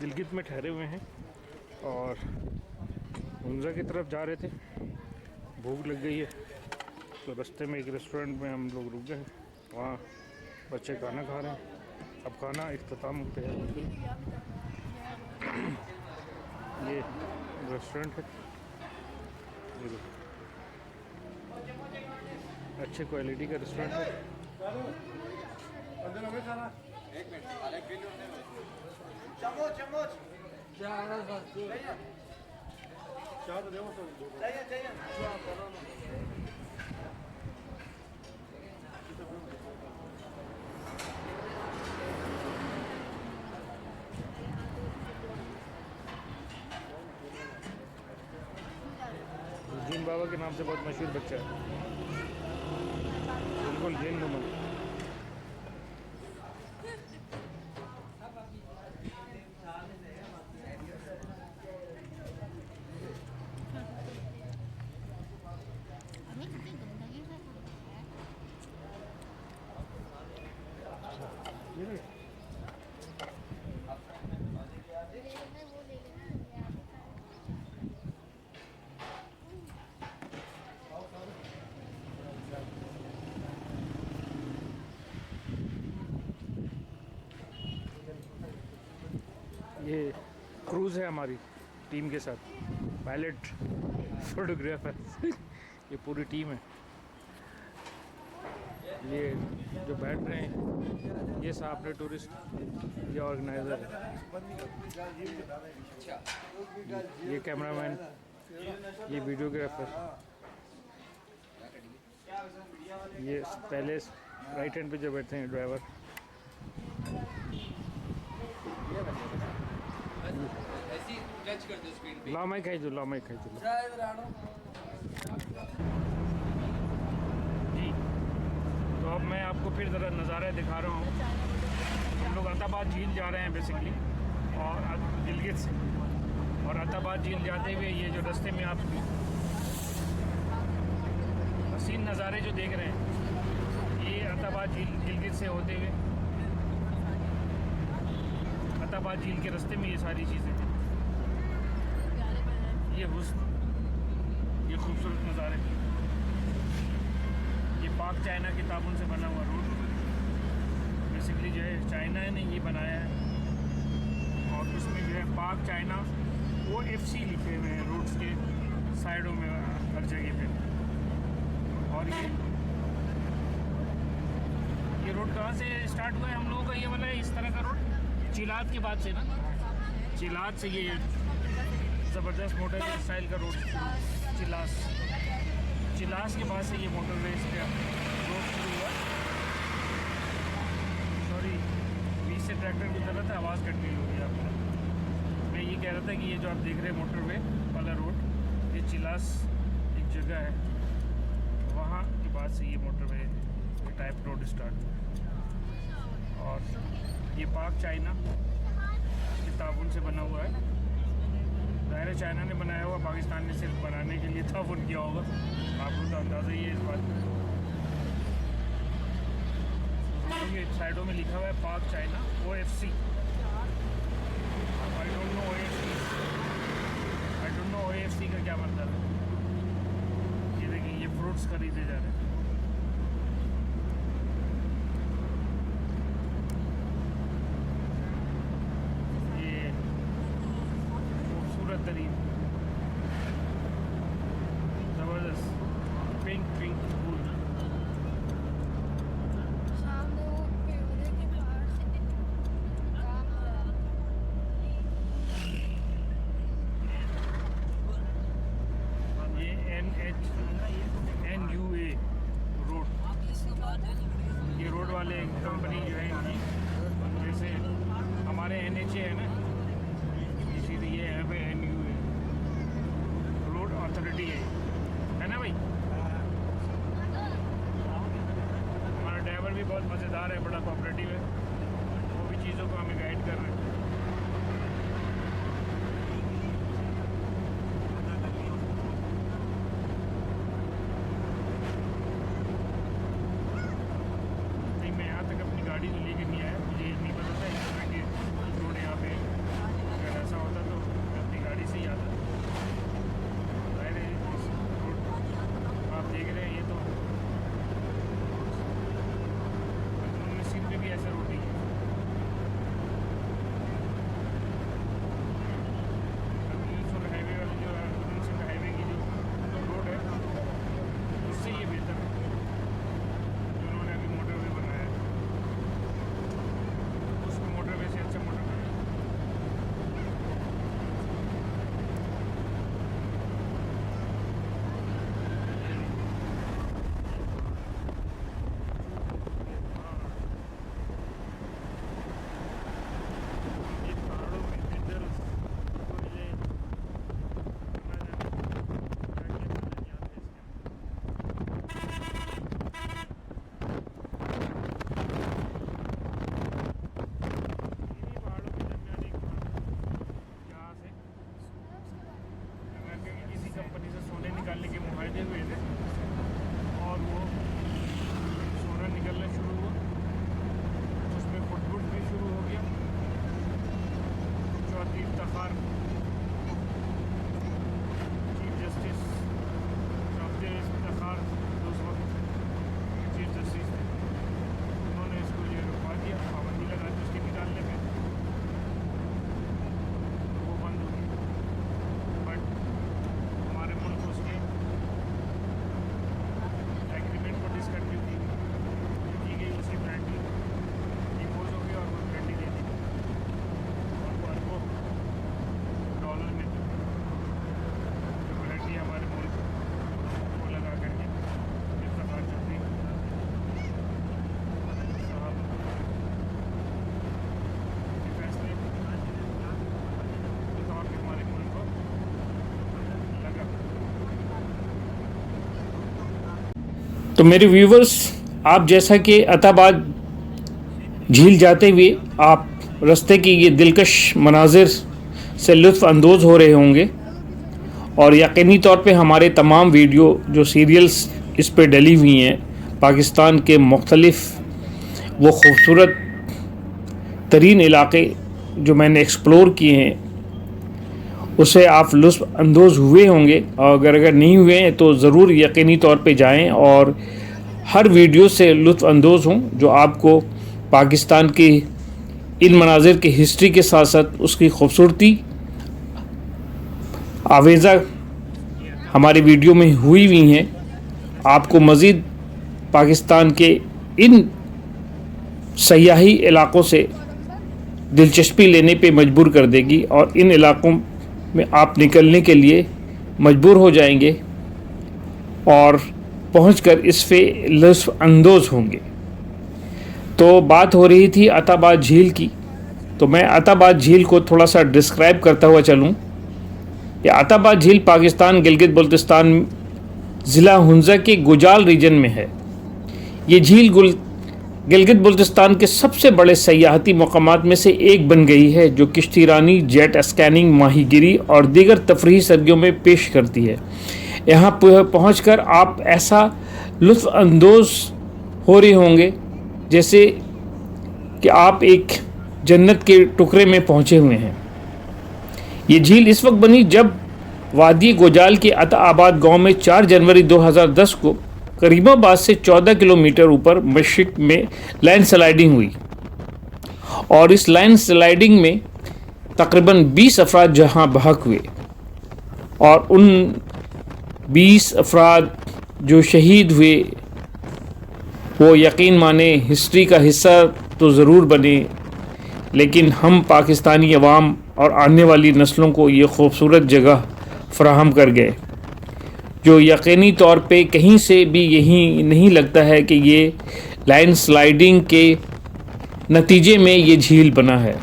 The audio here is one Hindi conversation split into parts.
गिलगित में ठहरे हुए हैं और हुंजा की तरफ जा रहे थे। भूख लग गई है तो रास्ते में एक रेस्टोरेंट में हम लोग रुक गए। वहाँ बच्चे खाना खा रहे हैं। अब खाना इख्तिताम पे है। ये रेस्टोरेंट है, ये देखो अच्छे क्वालिटी का रेस्टोरेंट है। जैन बाबा के नाम से बहुत मशहूर बच्चा है, बिल्कुल जैन नुमा। ये क्रूज़ है हमारी टीम के साथ, पायलट, फोटोग्राफर ये पूरी टीम है। ये जो बैठ रहे हैं ये साहब ने टूरिस्ट, ये ऑर्गेनाइज़र है, ये कैमरामैन, ये वीडियोग्राफर, ये पहले राइट हैंड पे जो बैठते हैं ड्राइवर। लामाई खाई दो, लामाई खाई दो जी। तो अब मैं आपको फिर ज़रा नज़ारा दिखा रहा हूँ। हम लोग अताबाद झील जा रहे हैं बेसिकली, और गिलगित से, और अताबाद झील जाते हुए ये जो रास्ते में आप हसीन नज़ारे जो देख रहे हैं, ये अताबाद झील गिलगित से होते हुए अताबाद झील के रास्ते में ये सारी चीज़ें हैं। ये हुस्न, ये खूबसूरत नज़ारे, ये पाक चाइना के ताबून से बना हुआ रोड, बेसिकली जो है चाइना ने ये बनाया है, और उसमें जो है पाक चाइना OFC लिखे हुए हैं रोड्स के साइडों में हर जगह पे। और ये रोड कहाँ से स्टार्ट हुआ है हम लोगों का? ये वाला इस तरह का रोड चिलाद के बाद से ना, चिलाद से ये ज़बरदस्त मोटर स्टाइल का रोड चिलास के बाद से ये मोटरवे का रोड शुरू हुआ। सॉरी, बीच से ट्रैक्टर गुजर था, आवाज़ कट गई होगी आपको। मैं ये कह रहा था कि ये जो आप देख रहे हैं मोटरवे वाला रोड, ये चिलास एक जगह है, वहाँ के बाद से ये मोटरवे टाइप रोड स्टार्ट हुआ। और ये पाक चाइना के ताबून से बना हुआ है। ज़ाहिर चाइना ने बनाया हुआ, पाकिस्तान ने सिर्फ बनाने के लिए ताबून किया होगा, आपको तो अंदाज़ा ही है इस बात का। ये साइडों में लिखा हुआ है पाक China OFC। I don't know OFC का क्या मतलब है। ये देखिए, ये फ्रूट्स खरीदे जा रहे हैं। ये खूबसूरत तरीन, ज़बरदस्त पिंक फूल। NHNUA रोड, ये रोड वाले कंपनी जो है इनकी, जैसे हमारे NHA है ना, इसीलिए ये है पे NUA रोड अथॉरिटी है ना भाई। हमारा ड्राइवर भी बहुत मज़ेदार है, बड़ा कोऑपरेटिव है, वो भी चीज़ों को हमें गाइड कर रहे हैं। गाड़ी तो लेके नहीं आया, मुझे नहीं पता था इस तरह के रोड यहाँ पे। तो मेरे व्यूवर्स, आप जैसा कि अताबाद झील जाते हुए आप रास्ते की ये दिलकश मनाजिर से लुत्फ़ अंदोज़ हो रहे होंगे, और यकीनी तौर पे हमारे तमाम वीडियो जो सीरियल्स इस पे डली हुई हैं, पाकिस्तान के मुख्तलिफ़ वो ख़ूबसूरत तरीन इलाक़े जो मैंने एक्सप्लोर किए हैं, उससे आप लुत्फ़ अंदोज़ हुए होंगे। और अगर नहीं हुए हैं तो ज़रूर यकीनी तौर पे जाएं और हर वीडियो से लुत्फ़ अंदोज़ हों जो आपको पाकिस्तान की इन मनाज़िर की हिस्ट्री के साथ साथ उसकी खूबसूरती आवेज़ा हमारी वीडियो में हुई हुई हैं, आपको मज़ीद पाकिस्तान के इन सयाही इलाक़ों से दिलचस्पी लेने पे मजबूर कर देगी और इन इलाक़ों में आप निकलने के लिए मजबूर हो जाएंगे और पहुंचकर इस पे लुत्फ़ अंदोज़ होंगे। तो बात हो रही थी अताबाद झील की, तो मैं अताबाद झील को थोड़ा सा डिस्क्राइब करता हुआ चलूँ। ये अताबाद झील पाकिस्तान गिलगित बल्तिस्तान ज़िला हुंज़ा के गुजाल रीजन में है। ये झील गिलगित बल्तिस्तान के सबसे बड़े सयाहती मकामात में से एक बन गई है, जो किश्ती रानी, जेट स्कैनिंग, माहीगिरी और दीगर तफरीही सरगर्मियों में पेश करती है। यहाँ पहुँचकर आप ऐसा लुत्फ़ अंदोज़ हो रहे होंगे जैसे कि आप एक जन्नत के टुकड़े में पहुँचे हुए हैं। ये झील इस वक्त बनी जब वादी गोजाल के अताबाद गांव में 4 जनवरी 2010 को करीमाबाद से 14 किलोमीटर ऊपर मशरिक में लैंड स्लाइडिंग हुई, और इस लैंड स्लाइडिंग में तकरीबन 20 अफराद जहां बहक हुए, और उन 20 अफराद जो शहीद हुए वो यकीन माने हिस्ट्री का हिस्सा तो ज़रूर बने, लेकिन हम पाकिस्तानी अवाम और आने वाली नस्लों को ये खूबसूरत जगह फ़राहम कर गए, जो यकीनी तौर पे कहीं से भी यही नहीं लगता है कि ये लैंड स्लाइडिंग के नतीजे में ये झील बना है।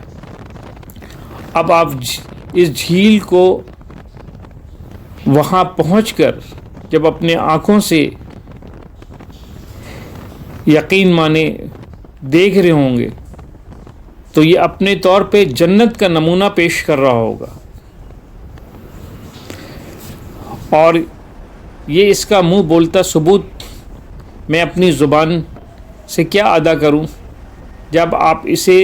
अब आप इस झील को वहाँ पहुँचकर जब अपने आँखों से यकीन माने देख रहे होंगे तो ये अपने तौर पे जन्नत का नमूना पेश कर रहा होगा, और ये इसका मुंह बोलता सबूत मैं अपनी ज़ुबान से क्या अदा करूं। जब आप इसे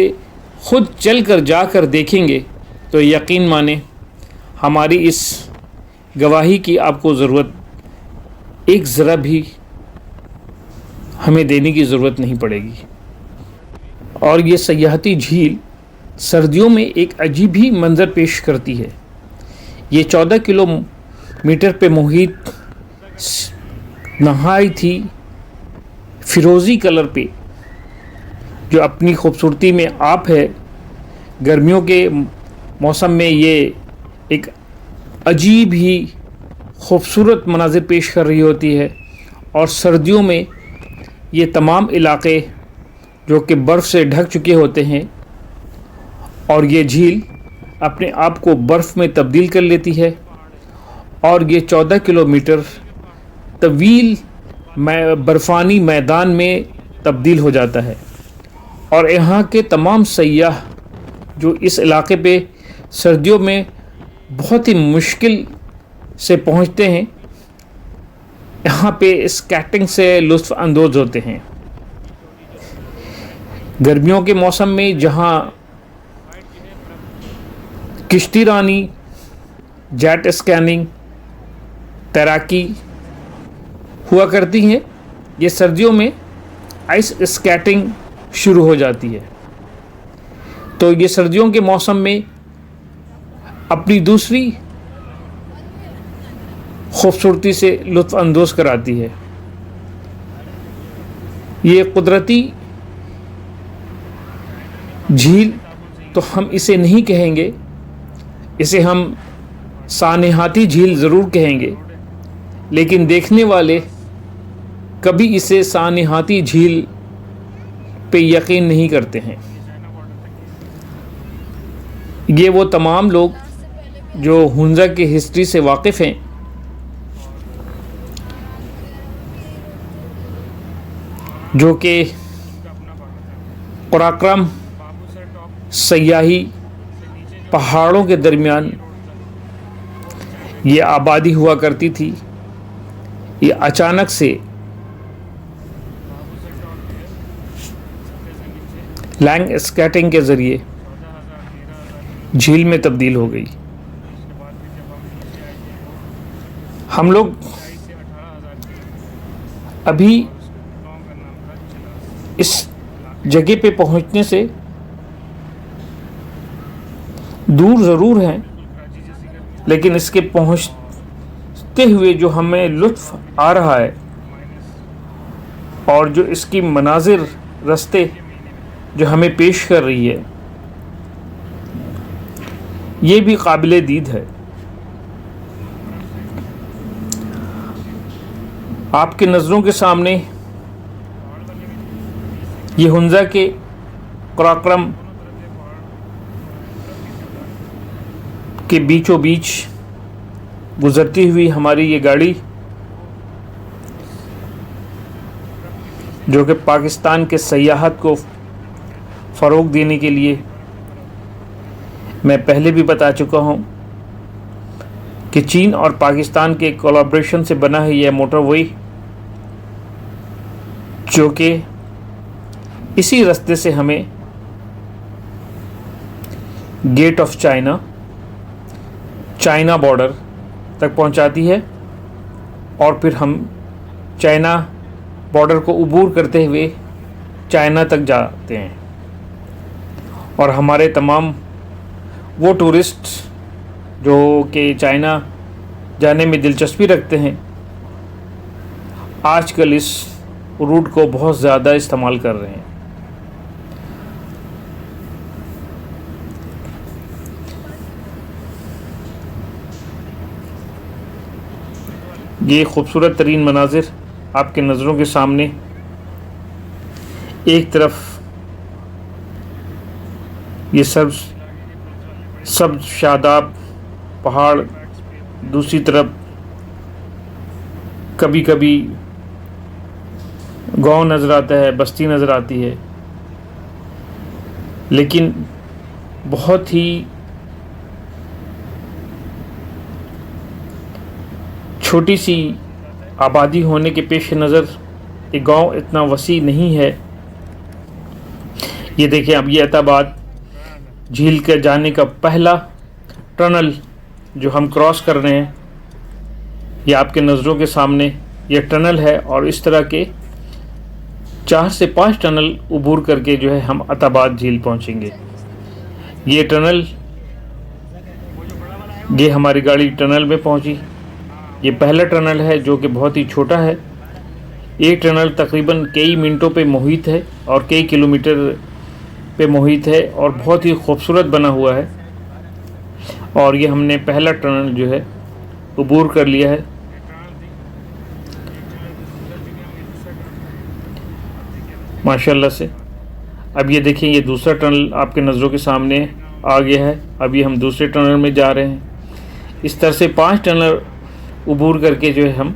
ख़ुद चल कर जा कर देखेंगे तो यकीन माने हमारी इस गवाही की आपको ज़रूरत एक ज़रा भी हमें देने की ज़रूरत नहीं पड़ेगी। और ये सयाहती झील सर्दियों में एक अजीब ही मंज़र पेश करती है। ये 14 किलोमीटर पे मुहित नहाई थी फिरोज़ी कलर पे, जो अपनी खूबसूरती में आप है। गर्मियों के मौसम में ये एक अजीब ही खूबसूरत मनाज़िर पेश कर रही होती है, और सर्दियों में ये तमाम इलाक़े जो कि बर्फ़ से ढक चुके होते हैं, और ये झील अपने आप को बर्फ़ में तब्दील कर लेती है, और ये 14 किलोमीटर तवील बर्फ़ानी मैदान में तब्दील हो जाता है। और यहाँ के तमाम सयाह जो इस इलाके पे सर्दियों में बहुत ही मुश्किल से पहुँचते हैं, यहाँ पे स्केटिंग से लुत्फ़ अंदोज़ होते हैं। गर्मियों के मौसम में जहाँ किश्ती रानी, जेट स्कैनिंग, तैराकी हुआ करती हैं, ये सर्दियों में आइस स्केटिंग शुरू हो जाती है। तो ये सर्दियों के मौसम में अपनी दूसरी खूबसूरती से लुत्फ़ अंदोज़ कराती है। ये कुदरती झील तो हम इसे नहीं कहेंगे, इसे हम सानेहाती झील ज़रूर कहेंगे, लेकिन देखने वाले कभी इसे सानेहाती झील पे यकीन नहीं करते हैं। ये वो तमाम लोग जो हुंज़ा की हिस्ट्री से वाकिफ़ हैं, जो कि उनका अपना भारत है। पराक्रम बाबूसर टॉप सयाही से नीचे जो पहाड़ों के दरमियान रोड था वो भी चल रही ये आबादी हुआ करती थी। ये अचानक से बाबूसर टॉप जो है सत्तर से नीचे लैंड स्कैटिंग के ज़रिए 14,000 13,000 झील में तब्दील हो गई। उसके बाद फिर जब हम नीचे आए थे वो हम लोग 27 से 18,000 थे। अभी और उस गाँव का नाम था चिलास इस जगह पे पहुंचने से दूर ज़रूर हैं, बिल्कुल कराची जैसी गर्मी लेकिन इसके पहुंचते हुए जो हमें लुत्फ़ आ रहा है माइनस और जो इसकी मनाजिर रास्ते के महीने में जो हमें पेश कर रही है, ये भी काबिल दीद है। आपके नज़रों के सामने पहाड़ बने हुए थे ये हुंजा के पराक्रम दोनों तरफ से पहाड़ के बीचों बीच गुजरती हुई हमारी ये गाड़ी, जो कि पाकिस्तान के सयाहत को फ़रोग देने के लिए, मैं पहले भी बता चुका हूँ कि चीन और पाकिस्तान के कोलैबोरेशन से बना है यह मोटरवे, जो कि इसी रास्ते से हमें गेट ऑफ चाइना बॉर्डर तक पहुंचाती है और फिर हम चाइना बॉर्डर को अबूर करते हुए चाइना तक जाते हैं। और हमारे तमाम वो टूरिस्ट जो कि चाइना जाने में दिलचस्पी रखते हैं, आजकल इस रूट को बहुत ज़्यादा इस्तेमाल कर रहे हैं। ये खूबसूरत तरीन मनाजिर आपके नज़रों के सामने, एक तरफ ये सब शादाब पहाड़, दूसरी तरफ कभी कभी गांव नज़र आता है, बस्ती नज़र आती है, लेकिन बहुत ही छोटी सी आबादी होने के पेश नज़र ये गांव इतना वसी नहीं है। ये देखें, अब ये एताबाद झील के जाने का पहला टनल जो हम क्रॉस कर रहे हैं, ये आपके नज़रों के सामने ये टनल है। और इस तरह के 4 से 5 टनल अबूर करके जो है हम अताबाद झील पहुंचेंगे। ये टनल, ये हमारी गाड़ी टनल में पहुंची। ये पहला टनल है जो कि बहुत ही छोटा है। एक टनल तकरीबन कई मिनटों पे मुहित है और कई किलोमीटर पे मुहित है और बहुत ही खूबसूरत बना हुआ है। और ये हमने पहला टनल जो है अबूर कर लिया है। माशाल्लाह से। अब ये देखिए, ये दूसरा टनल आपके नज़रों के सामने आ गया है। अभी हम दूसरे टनल में जा रहे हैं। इस तरह से 5 टनल अबूर करके जो है हम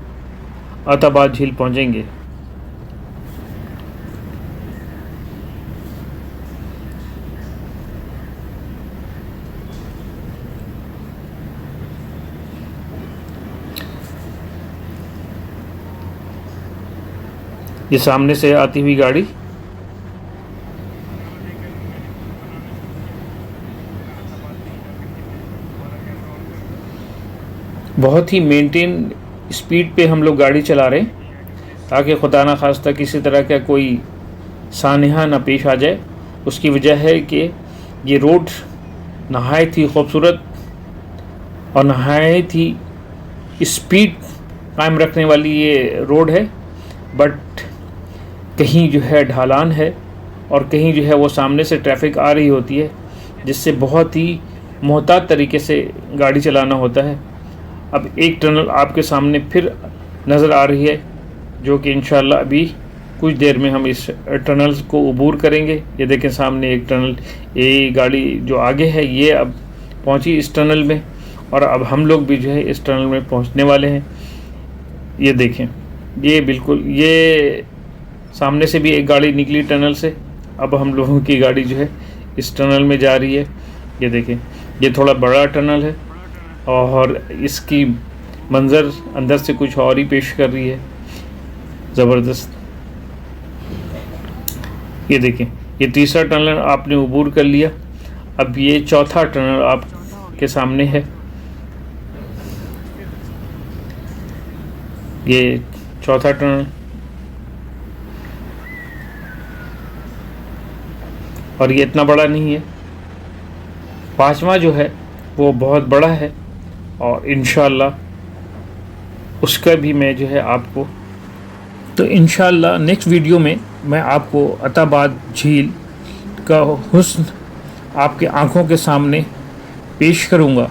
अताबाद झील पहुंचेंगे। ये सामने से आती हुई गाड़ी बहुत ही मेंटेन स्पीड पे हम लोग गाड़ी चला रहे हैं ताकि खुदा न खास्ता किसी तरह का कोई सानहा ना पेश आ जाए। उसकी वजह है कि ये रोड नहायत ही खूबसूरत और नहायत ही स्पीड कायम रखने वाली ये रोड है, बट कहीं जो है ढलान है और कहीं जो है वो सामने से ट्रैफिक आ रही होती है, जिससे बहुत ही मोहतात तरीके से गाड़ी चलाना होता है। अब एक टनल आपके सामने फिर नज़र आ रही है, जो कि इंशाल्लाह अभी कुछ देर में हम इस टनल को अबूर करेंगे। ये देखें सामने एक टनल, ये गाड़ी जो आगे है ये अब पहुंची इस टनल में और अब हम लोग भी जो है इस टनल में पहुंचने वाले हैं। ये देखें, ये बिल्कुल ये सामने से भी एक गाड़ी निकली टनल से। अब हम लोगों की गाड़ी जो है इस टनल में जा रही है। ये देखें, ये थोड़ा बड़ा टनल है और इसकी मंज़र अंदर से कुछ और ही पेश कर रही है, ज़बरदस्त। ये देखें, ये तीसरा टनल आपने अबूर कर लिया। अब ये चौथा टनल आपके सामने है। ये चौथा टनल, और ये इतना बड़ा नहीं है। पांचवा जो है वो बहुत बड़ा है और इंशाअल्लाह उसका भी मैं जो है आपको, तो इंशाअल्लाह नेक्स्ट वीडियो में मैं आपको अताबाद झील का हुस्न आपके आँखों के सामने पेश करूँगा।